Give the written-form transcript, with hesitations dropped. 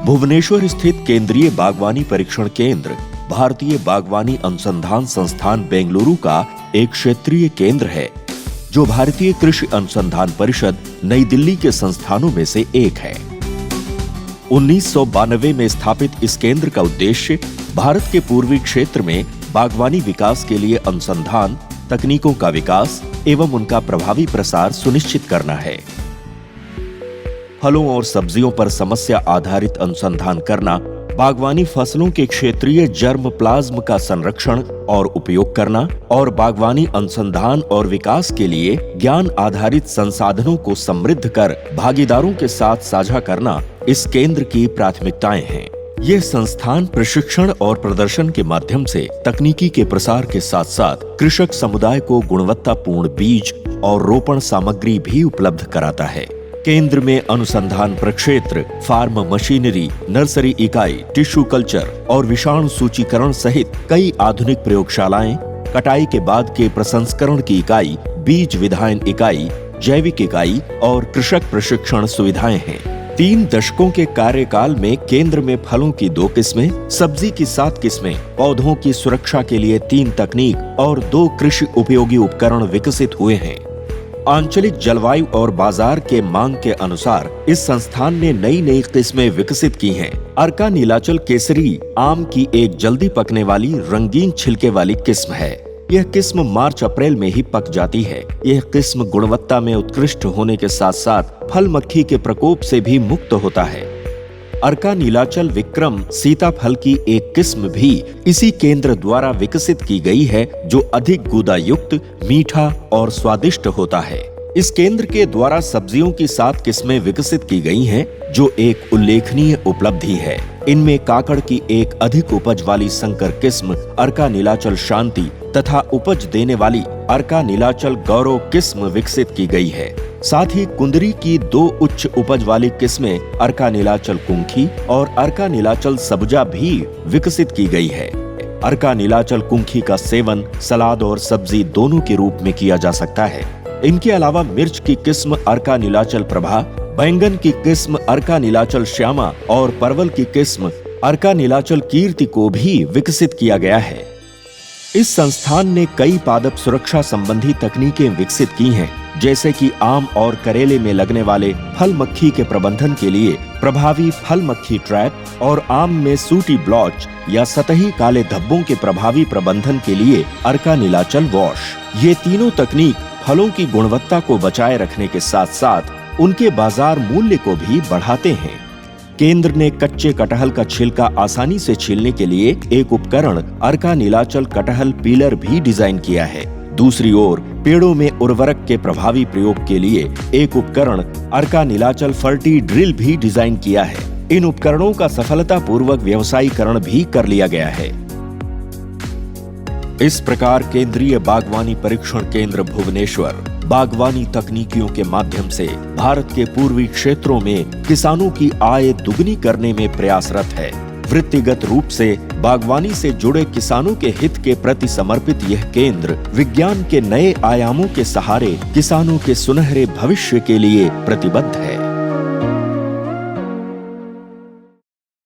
भुवनेश्वर स्थित केंद्रीय बागवानी परीक्षण केंद्र भारतीय बागवानी अनुसंधान संस्थान बेंगलुरु का एक क्षेत्रीय केंद्र है, जो भारतीय कृषि अनुसंधान परिषद नई दिल्ली के संस्थानों में से एक है। 1992 में स्थापित इस केंद्र का उद्देश्य भारत के पूर्वी क्षेत्र में बागवानी विकास के लिए अनुसंधान, तकनीकों का विकास एवं उनका प्रभावी प्रसार सुनिश्चित करना है। फलों और सब्जियों पर समस्या आधारित अनुसंधान करना, बागवानी फसलों के क्षेत्रीय जर्म प्लाज्म का संरक्षण और उपयोग करना और बागवानी अनुसंधान और विकास के लिए ज्ञान आधारित संसाधनों को समृद्ध कर भागीदारों के साथ साझा करना इस केंद्र की प्राथमिकताएं हैं। यह संस्थान प्रशिक्षण और प्रदर्शन के माध्यम से तकनीकी के प्रसार के साथ साथ कृषक समुदाय को गुणवत्तापूर्ण बीज और रोपण सामग्री भी उपलब्ध कराता है। केंद्र में अनुसंधान प्रक्षेत्र, फार्म मशीनरी, नर्सरी इकाई, टिश्यू कल्चर और विषाणु सूचीकरण सहित कई आधुनिक प्रयोगशालाएं, कटाई के बाद के प्रसंस्करण की इकाई, बीज विधायन इकाई, जैविक इकाई और कृषक प्रशिक्षण सुविधाएं हैं। 3 दशकों के कार्यकाल में केंद्र में फलों की 2 किस्में, सब्जी की 7 किस्में, पौधों की सुरक्षा के लिए 3 तकनीक और 2 कृषि उपयोगी उपकरण विकसित हुए हैं। आंचलिक जलवायु और बाजार के मांग के अनुसार इस संस्थान ने नई किस्में विकसित की हैं। अर्का नीलाचल केसरी आम की एक जल्दी पकने वाली रंगीन छिलके वाली किस्म है। यह किस्म मार्च-अप्रैल में ही पक जाती है। यह किस्म गुणवत्ता में उत्कृष्ट होने के साथ साथ फल मक्खी के प्रकोप से भी मुक्त होता है। अर्का नीलाचल विक्रम सीताफल की एक किस्म भी इसी केंद्र द्वारा विकसित की गई है, जो अधिक गूदा युक्त, मीठा और स्वादिष्ट होता है। इस केंद्र के द्वारा सब्जियों की 7 किस्में विकसित की गई हैं, जो एक उल्लेखनीय उपलब्धि है। इनमें काकड़ की एक अधिक उपज वाली संकर किस्म अर्का नीलाचल शांति तथा उपज देने वाली अर्का नीलाचल गौरव किस्म विकसित की गई है। साथ ही कुंदरी की 2 उच्च उपज वाली किस्में अर्का नीलाचल कुंखी और अर्का नीलाचल सबजा भी विकसित की गई है। अर्का नीलाचल कुंखी का सेवन सलाद और सब्जी दोनों के रूप में किया जा सकता है। इनके अलावा मिर्च की किस्म अर्का नीलाचल प्रभा, बैंगन की किस्म अर्का नीलाचल श्यामा और परवल की किस्म अर्का नीलाचल कीर्ति को भी विकसित किया गया है। इस संस्थान ने कई पादप सुरक्षा संबंधी तकनीकें विकसित की हैं, जैसे कि आम और करेले में लगने वाले फल मक्खी के प्रबंधन के लिए प्रभावी फल मक्खी ट्रैप और आम में सूटी ब्लॉच या सतही काले धब्बों के प्रभावी प्रबंधन के लिए अर्का नीलाचल वॉश। ये तीनों तकनीक फलों की गुणवत्ता को बचाए रखने के साथ साथ उनके बाजार मूल्य को भी बढ़ाते हैं। केंद्र ने कच्चे कटहल का छिलका आसानी से छीलने के लिए एक उपकरण अर्का नीलाचल कटहल पीलर भी डिजाइन किया है। दूसरी ओर पेड़ों में उर्वरक के प्रभावी प्रयोग के लिए एक उपकरण अर्का नीलाचल फर्टी ड्रिल भी डिजाइन किया है। इन उपकरणों का सफलतापूर्वक व्यवसायीकरण भी कर लिया गया है। इस प्रकार केंद्रीय बागवानी परीक्षण केंद्र भुवनेश्वर बागवानी तकनीकियों के माध्यम से भारत के पूर्वी क्षेत्रों में किसानों की आय दुगनी करने में प्रयासरत है। वृत्तिगत रूप से बागवानी से जुड़े किसानों के हित के प्रति समर्पित यह केंद्र विज्ञान के नए आयामों के सहारे किसानों के सुनहरे भविष्य के लिए प्रतिबद्ध है।